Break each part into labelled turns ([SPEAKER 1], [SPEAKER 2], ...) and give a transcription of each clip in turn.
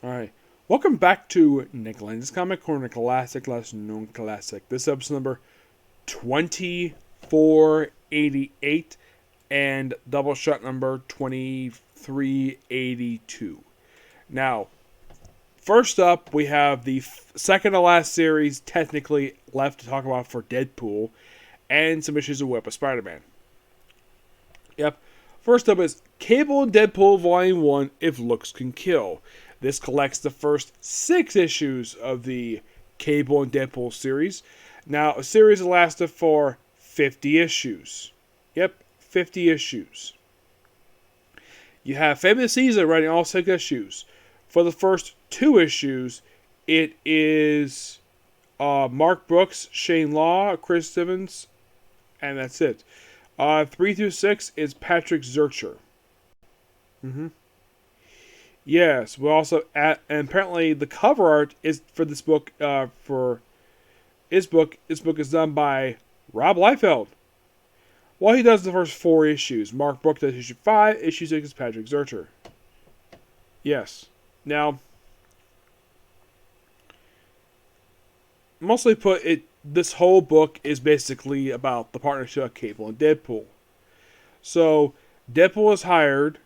[SPEAKER 1] Alright. Welcome back to Nick Lenz Comic Corner Classic, less known classic. This episode number 2488 and Doubleshot number 2382. Now, first up, we have the second to last series technically left to talk about for Deadpool and some issues of Web of Spider-Man. Yep. First up is Cable and Deadpool Volume 1, If Looks Can Kill. This collects the first 6 issues of the Cable and Deadpool series. Now, a series that lasted for 50 issues. Yep, 50 issues. You have Famous Caesar writing all 6 issues. For the first 2 issues, it is Mark Brooks, Shane Law, Chris Simmons, and that's it. 3 through 6 is Patrick Zurcher. Yes, we also and apparently the cover art is for this book. For his book, this book is done by Rob Liefeld. Well, he does the first 4 issues. Mark Brooks does issue 5. Issue 6 is Patrick Zurcher. Yes. Now, mostly put, this whole book is basically about the partnership of Cable and Deadpool. So, Deadpool is hired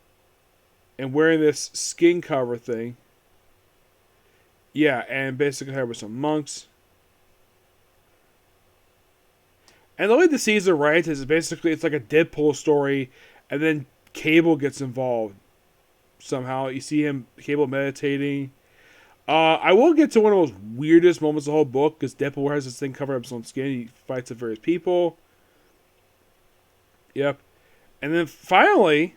[SPEAKER 1] and wearing this skin cover thing. Yeah, and basically hired with some monks. And the way the Caesar writes is basically, it's like a Deadpool story, and then Cable gets involved somehow. You see Cable meditating. I will get to one of those weirdest moments of the whole book, because Deadpool has this thing covering up his own skin. He fights with various people. Yep. And then finally,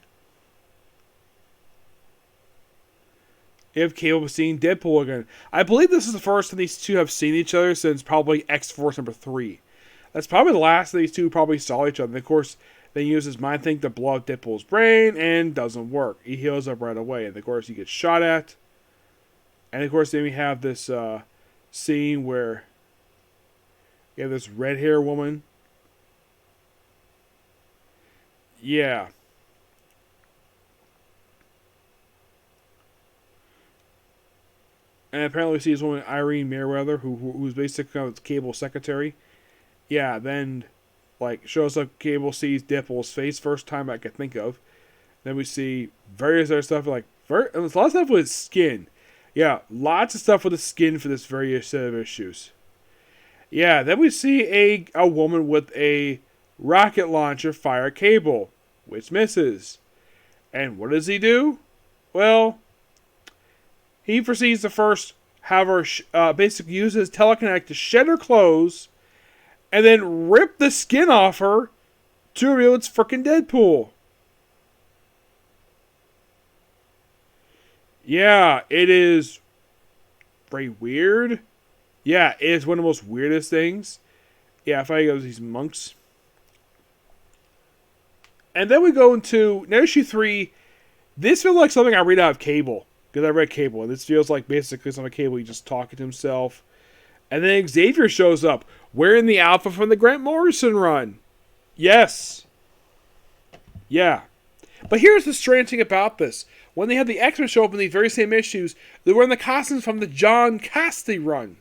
[SPEAKER 1] you have Cable seeing Deadpool again. I believe this is the first time these two have seen each other since probably X-Force number 3. That's probably the last of these two probably saw each other. And of course, they use his mind thing to blow up Deadpool's brain, and doesn't work. He heals up right away. And of course, he gets shot at. And of course, then we have this scene where you have this red hair woman. Yeah. And apparently we see this woman, Irene Merriweather, who's basically kind of Cable's secretary. Yeah, then, shows up, Cable sees Deadpool's face, first time I could think of. Then we see various other stuff, and a lot of stuff with skin. Yeah, lots of stuff with the skin for this various set of issues. Yeah, then we see a woman with a rocket launcher fire Cable, which misses. And what does he do? Well, he proceeds to first have her basically use his telekinetic to shed her clothes, and then rip the skin off her to reveal it's frickin' Deadpool. Yeah, it is very weird. Yeah, it is one of the most weirdest things. Yeah, if I go to these monks. And then we go into issue 3. This feels like something I read out of Cable, because I read Cable, and this feels like basically some of Cable, he's just talking to himself. And then Xavier shows up, wearing the outfit from the Grant Morrison run. Yes. Yeah. But here's the strange thing about this. When they had the X-Men show up in these very same issues, they were in the costumes from the John Cassaday run.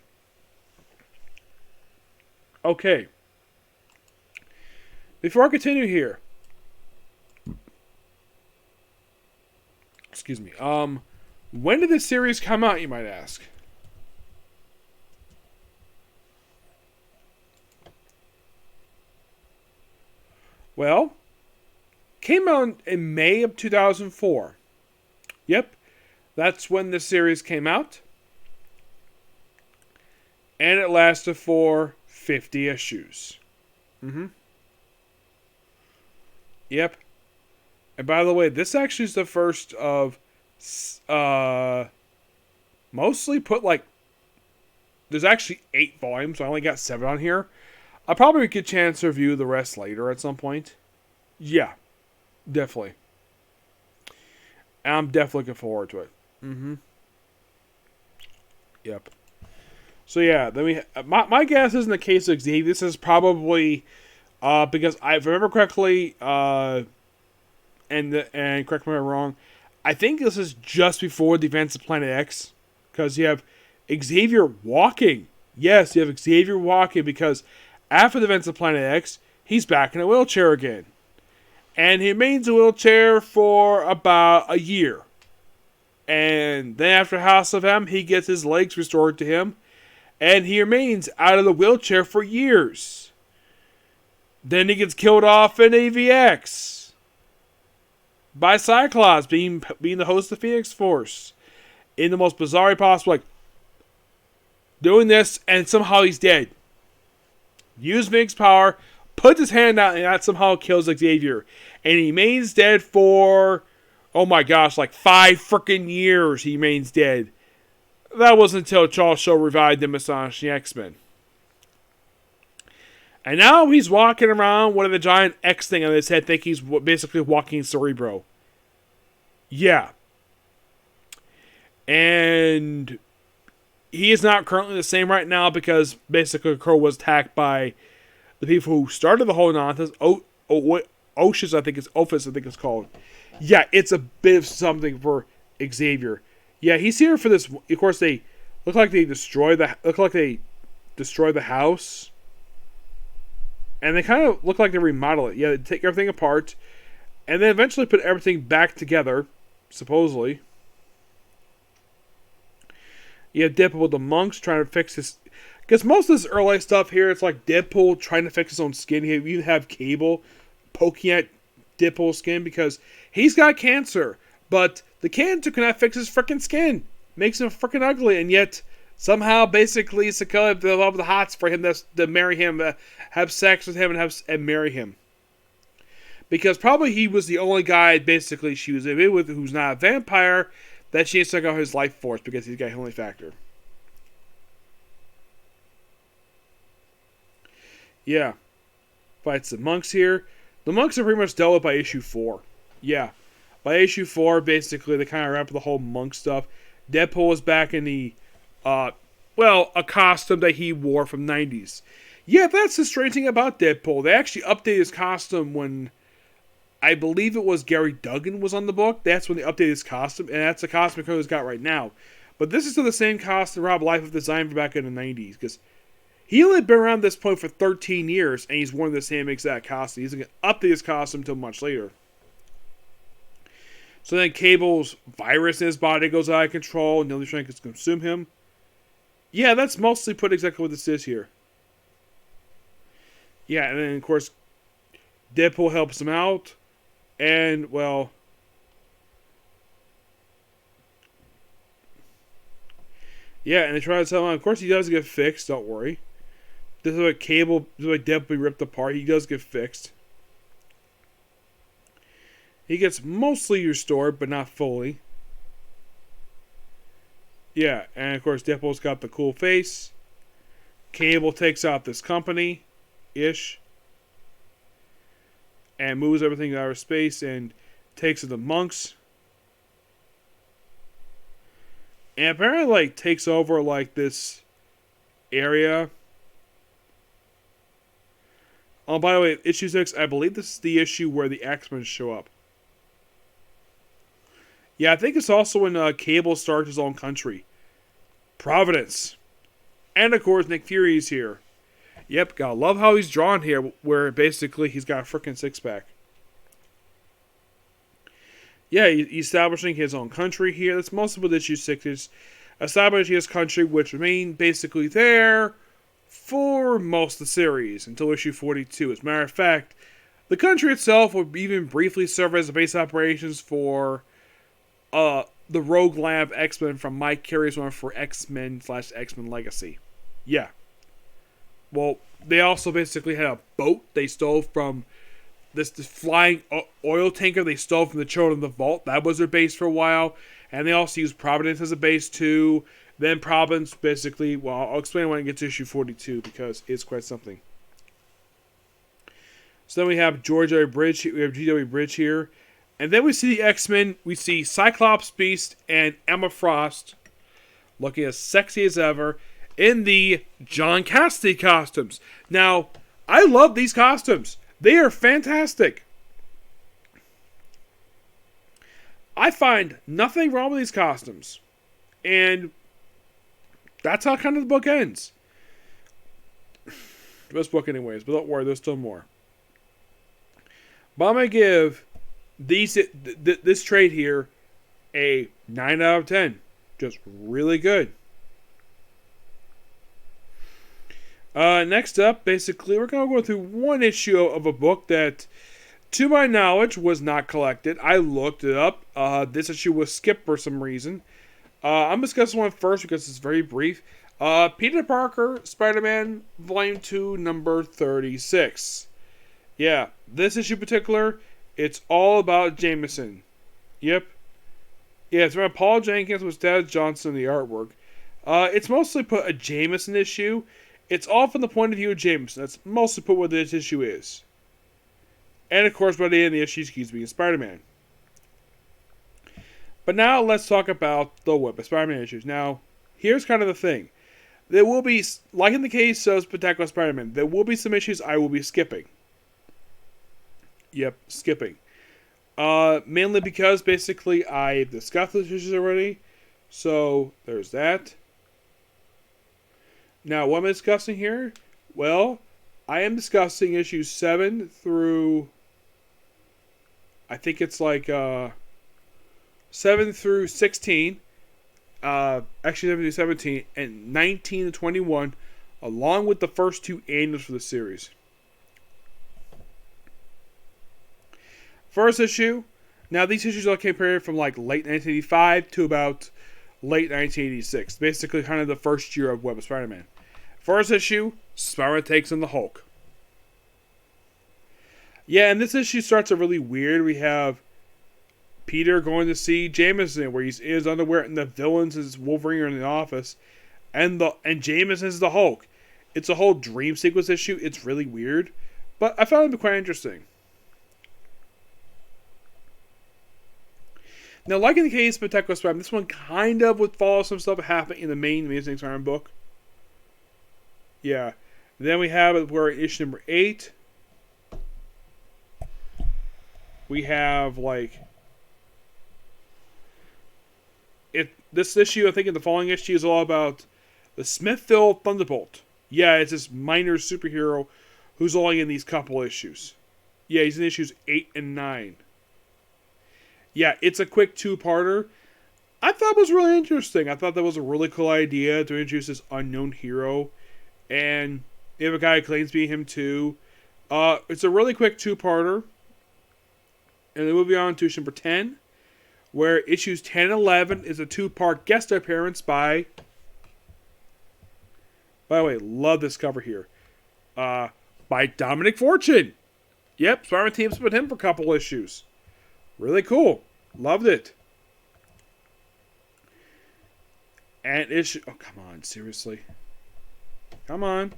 [SPEAKER 1] Okay. Before I continue here. Excuse me. When did this series come out, you might ask? Well, came out in May of 2004. Yep, that's when the series came out. And it lasted for 50 issues. Yep. And by the way, this actually is the first of mostly put there's actually 8 volumes, so I only got 7 on here. I'll probably get a chance to review the rest later at some point. Yeah, definitely. And I'm definitely looking forward to it. Yep. So yeah, then my guess is in the case of Xavier, this is probably because if I remember correctly, and correct me if I'm wrong, I think this is just before the events of Planet X. because you have Xavier walking. Yes, you have Xavier walking because after the events of Planet X, he's back in a wheelchair again. And he remains in a wheelchair for about a year. And then after House of M, he gets his legs restored to him. And he remains out of the wheelchair for years. Then he gets killed off in AVX by Cyclops, being the host of the Phoenix Force. In the most bizarre possible, like, doing this, and somehow he's dead. Use Ming's power, puts his hand out, and that somehow kills Xavier. And he remains dead for, oh my gosh, like 5 freaking years he remains dead. That wasn't until Charles Shaw revived him as the X-Men. And now he's walking around with a giant X thing on his head, think he's basically walking Cerebro. Yeah. And he is not currently the same right now because basically Crow was attacked by the people who started the whole nonsense. Oshus, I think it's called. Yeah, it's a bit of something for Xavier. Yeah, he's here for this. Of course, they look like they destroy the house, and they kind of look like they remodel it. Yeah, they take everything apart, and then eventually put everything back together, supposedly. You have Deadpool with the monks trying to fix his. Because most of this early stuff here, it's like Deadpool trying to fix his own skin. You even have Cable poking at Deadpool's skin because he's got cancer. But the cancer cannot fix his freaking skin. Makes him freaking ugly. And yet, somehow, basically, Sakura developed the hots for him to marry him, have sex with him, and marry him. Because probably he was the only guy, basically, she was with who's not a vampire, that she took out his life force because he's got healing factor. Yeah. Fights the monks here. The monks are pretty much dealt with by issue 4. Yeah. By issue 4, basically, they kind of wrap up the whole monk stuff. Deadpool is back in the, a costume that he wore from 90s. Yeah, that's the strange thing about Deadpool. They actually updated his costume when, I believe it was Gary Duggan was on the book. That's when they updated his costume, and that's the costume he's got right now. But this is still the same costume Rob Liefeld designed for back in the 90s, because he only been around this point for 13 years, and he's worn the same exact costume. He's going to update his costume until much later. So then Cable's virus in his body goes out of control, and the only trying to consume him. Yeah, that's mostly put exactly what this is here. Yeah, and then, of course, Deadpool helps him out. And, well, yeah, and they try to tell him, of course, he does get fixed, don't worry. This is like Deadpool ripped apart. He does get fixed. He gets mostly restored, but not fully. Yeah, and of course, Deadpool's got the cool face. Cable takes out this company-ish. And moves everything out of space and takes it to the monks. And apparently, takes over, this area. Oh, by the way, issue 6, I believe this is the issue where the X-Men show up. Yeah, I think it's also when Cable starts his own country. Providence. And, of course, Nick Fury's here. Yep, gotta love how he's drawn here, where basically he's got a freaking six-pack. Yeah, he's establishing his own country here. That's mostly what issue 6 is. Establishing his country, which remained basically there for most of the series, until issue 42. As a matter of fact, the country itself would even briefly serve as a base of operations for the Rogue Lab X-Men from Mike Carey's one for X-Men/X-Men Legacy. Yeah. Well, they also basically had a boat they stole from this flying oil tanker they stole from the Children of the Vault. That was their base for a while. And they also used Providence as a base too. Then Providence basically, well, I'll explain when I get to issue 42 because it's quite something. So then we have GW Bridge here. And then we see the X-Men. We see Cyclops, Beast, and Emma Frost looking as sexy as ever in the John Cassidy costumes. Now, I love these costumes. They are fantastic. I find nothing wrong with these costumes. And That's how kind of the book ends. This book anyways, but don't worry, there's still more. But I'm going to give this trade here a 9 out of 10. Just really good. Next up, basically, we're going to go through one issue of a book that, to my knowledge, was not collected. I looked it up. This issue was skipped for some reason. I'm discussing one first because it's very brief. Peter Parker, Spider-Man, Volume 2, number 36. Yeah, this issue in particular, it's all about Jameson. Yep. Yeah, it's from Paul Jenkins with Dad Johnson in the artwork. It's mostly put a Jameson issue. It's all from the point of view of Jameson. That's mostly put what this issue is. And of course, by the end of the issue, he's being Spider-Man. But now let's talk about the Web of Spider-Man issues. Now, here's kind of the thing. There will be, like in the case of Spectacular Spider-Man, there will be some issues I will be skipping. Yep, skipping. Mainly because, basically, I've discussed those issues already. So, there's that. Now, what am I discussing here? Well, I am discussing issues 7 through... I think it's like 7 through 16. Actually 7 through 17. And 19 to 21. Along with the first 2 annuals for the series. First issue. Now, these issues are compared from like late 1985 to about late 1986. Basically, kind of the first year of Web of Spider-Man. First issue, Spider-Man takes on the Hulk. Yeah, and this issue starts out really weird. We have Peter going to see Jameson, where he's in his underwear, and the villains is Wolverine in the office, and Jameson is the Hulk. It's a whole dream sequence issue. It's really weird, but I found it quite interesting. Now, like in the case of Spectacular Spider-Man, this one kind of would follow some stuff happening in the main Amazing Spider-Man book. Yeah. Then we have it where issue number 8. We have like this issue, I think in the following issue, is all about the Smithville Thunderbolt. Yeah, it's this minor superhero who's only in these couple issues. Yeah, he's in issues 8 and 9. Yeah, it's a quick 2-parter. I thought it was really interesting. I thought that was a really cool idea to introduce this unknown hero. And you have a guy who claims to be him too. It's a really quick 2-parter. And then moving on to issue number 10. Where issues 10 and 11 is a 2-part guest appearance by the way, love this cover here. By Dominic Fortune. Yep, Spider-Man teams with him for a couple issues. Really cool. Loved it. And issue... Oh, come on. Seriously. Come on.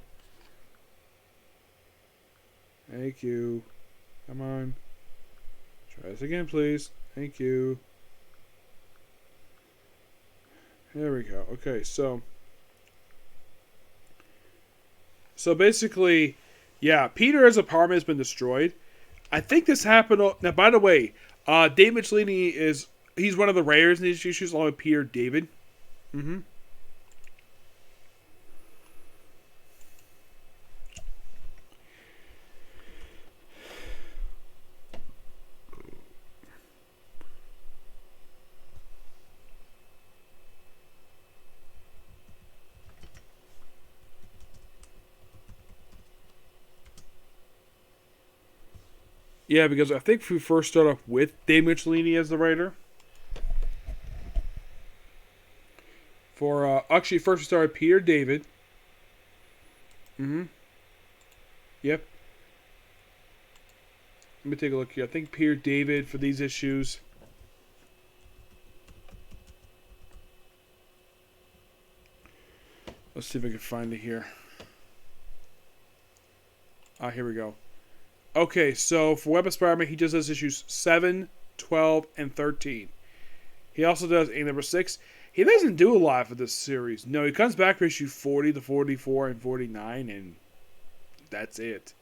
[SPEAKER 1] Thank you. Come on. Try this again, please. Thank you. There we go. Okay, so... So basically, yeah, Peter's apartment has been destroyed. I think this happened... Now, by the way... Dave Michelini he's one of the writers in these issues along with Peter David. Mm-hmm. Yeah, because I think we first start off with Dave Michelini as the writer. Actually, first we started Peter David. Mm-hmm. Yep. Let me take a look here. I think Peter David for these issues. Let's see if I can find it here. Here we go. Okay, so for Web of Spider-Man, he just does issues 7, 12, and 13. He also does number 6. He doesn't do a lot for this series. No, he comes back for issue 40 to 44 and 49, and that's it.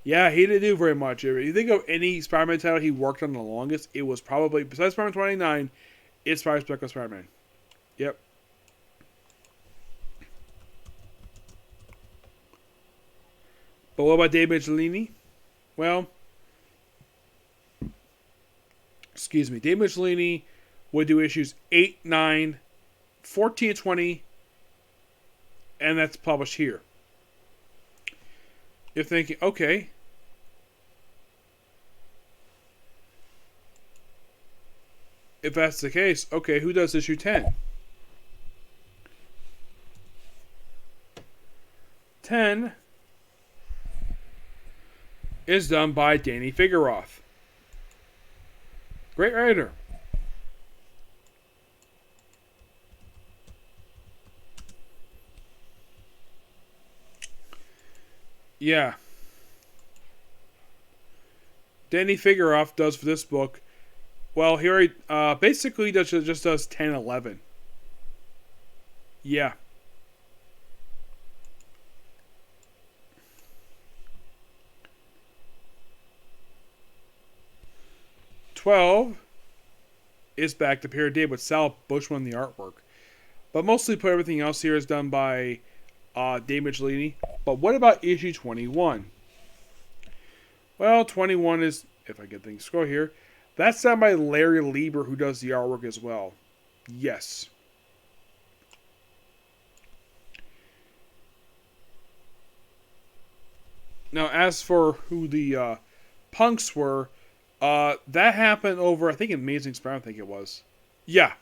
[SPEAKER 1] Yeah, he didn't do very much. If you think of any Spider-Man title he worked on the longest, it was probably, besides Spider-Man 29, it's probably Spectacular Spider-Man. Yep. But what about Dave Michelini? Well, excuse me, Dave Michelini would do issues 8, 9, 14, and 20, and that's published here. You're thinking, okay, if that's the case, okay, who does issue 10? 10 is done by Danny Figueroth. Great writer. Yeah. Danny Figueroff does for this book. Well, here he basically just does 10 and 11. Yeah. '12 is back to period Dave with Sal Bushman the artwork. But mostly put everything else here is done by Dave Michelini. But what about issue 21? Well, 21 is, if I get things to go here, that's done by Larry Lieber, who does the artwork as well. Yes. Now, as for who the punks were, that happened over, I think, Amazing Spider-Man, I think it was. Yeah.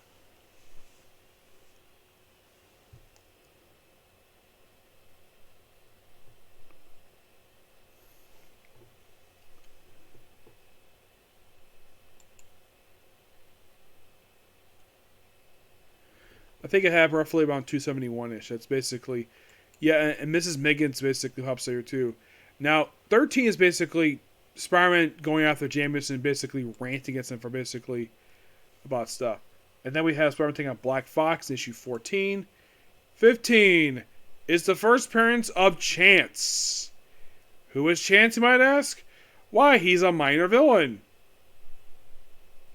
[SPEAKER 1] I think it had roughly around 271-ish. That's basically... Yeah, and Mrs. Miggins basically helps here too. Now, 13 is basically Spider-Man going after Jameson and basically ranting against him for basically about stuff. And then we have Spider-Man taking on Black Fox, issue 14. 15 is the first appearance of Chance. Who is Chance, you might ask? Why, he's a minor villain.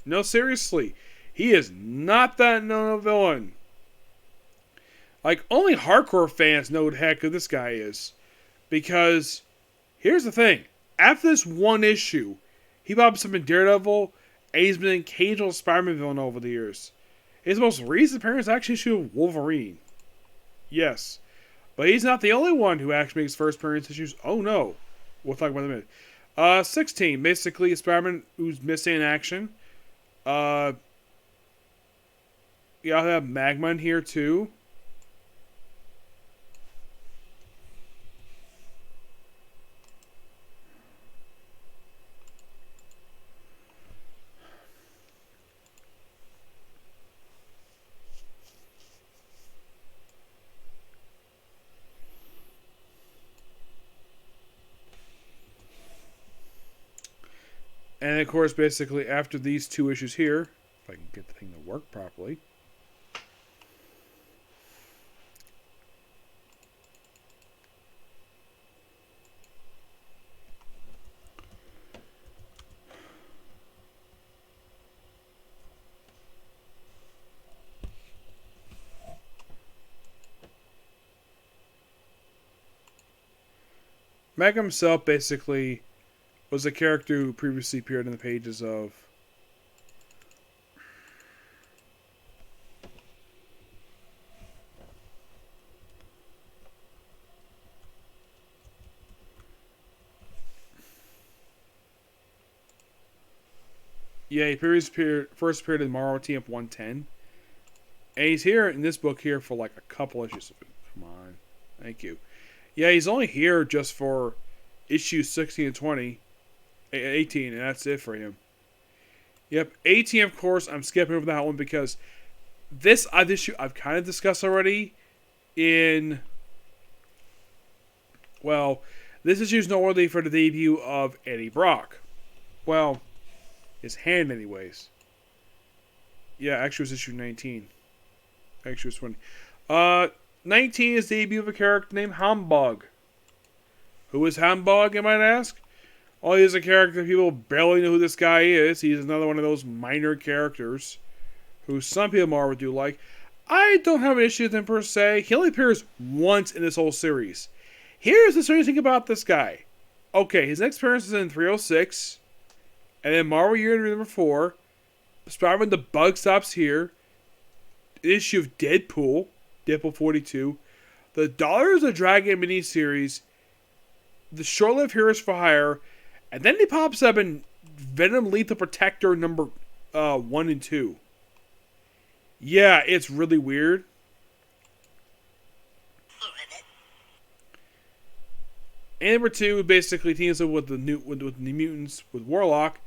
[SPEAKER 1] No, seriously. He is not that known a villain. Like, only hardcore fans know what the heck this guy is. Because, here's the thing. After this one issue, he popped up in Daredevil, and he's been an occasional Spider-Man villain over the years. His most recent appearance actually issue of Wolverine. Yes. But he's not the only one who actually makes first appearance issues. Oh no. We'll talk about it in a minute. 16, basically a Spider-Man who's missing in action. Yeah, I'll have Magma in here too. And of course, basically, after these two issues here, if I can get the thing to work properly. Meg himself basically was a character who previously appeared in the pages of he first appeared in Marvel TF 110. And he's here in this book here for like a couple issues. Come on. Thank you. Yeah, he's only here just for issues 16 and 20. 18, and that's it for him. Yep, 18, of course, I'm skipping over that one because this issue I've kind of discussed already in... Well, this issue is noteworthy for the debut of Eddie Brock. Well, his hand anyways. Yeah, actually it was issue 19. Actually it was 20. 19 is the debut of a character named Humbug. Who is Humbug, you might ask? Well, he's a character people barely know who this guy is. He's another one of those minor characters who some people more do like. I don't have an issue with him per se. He only appears once in this whole series. Here's the strange thing about this guy. Okay, his next appearance is in 306. And then Marvel Year number 4. Spider-Man The Bug Stops Here. Issue of Deadpool. Deadpool 42. The Daughters of Dragon miniseries. The short-lived Heroes for Hire. And then he pops up in Venom Lethal Protector number 1 and 2. Yeah, it's really weird. And number 2 basically teams up with the mutants with Warlock,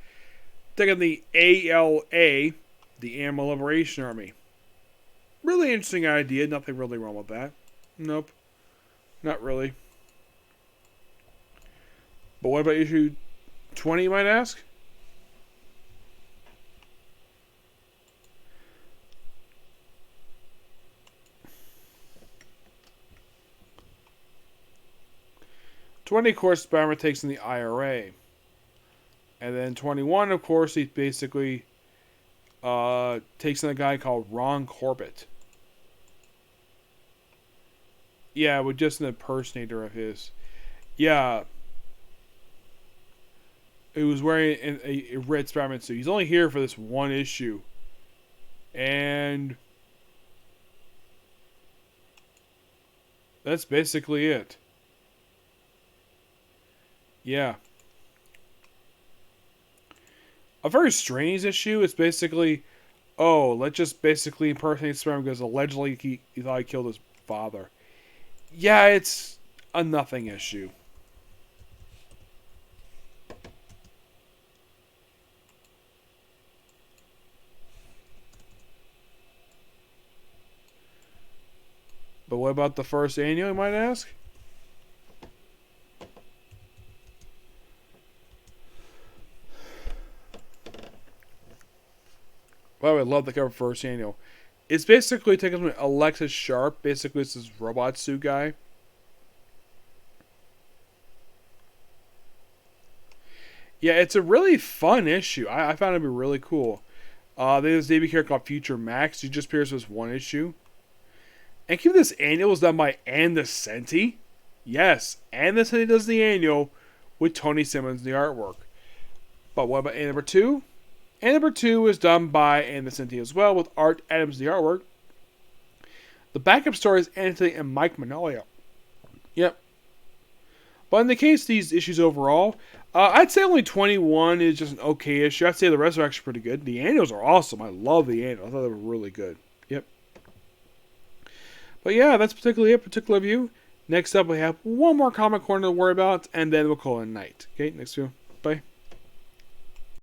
[SPEAKER 1] taking the ALA, the Animal Liberation Army. Really interesting idea. Nothing really wrong with that. Nope, not really. But what about issue 20, you might ask? '20, of course, Spider-Man takes in the IRA. And then 21, of course, he basically takes in a guy called Ron Corbett. Yeah, with just an impersonator of his. Yeah. He was wearing a red Spider-Man suit. He's only here for this one issue. And that's basically it. Yeah. A very strange issue. It's basically, oh, let's just basically impersonate Spider-Man because allegedly he thought he killed his father. Yeah, it's a nothing issue. But what about the first annual, you might ask? Well, I would love the cover first annual. It's basically taken from Alexis Sharp. Basically, it's this robot suit guy. Yeah, it's a really fun issue. I found it to be really cool. There's a debut character called Future Max. He just appears as one issue. And keep this annual is done by Andesenti. Yes, Andesenti does the annual with Tony Simmons the artwork. But what about number 2? And number 2 is done by Andesenti as well, with Art Adams the artwork. The backup story is Anthony and Mike Manolio. Yep. But in the case of these issues overall, I'd say only 21 is just an okay issue. I'd say the rest are actually pretty good. The annuals are awesome. I love the annuals. I thought they were really good. Yep. But yeah, that's particularly it. Particular view. Next up, we have one more comic corner to worry about, and then we'll call it a night. Okay, next view. Bye.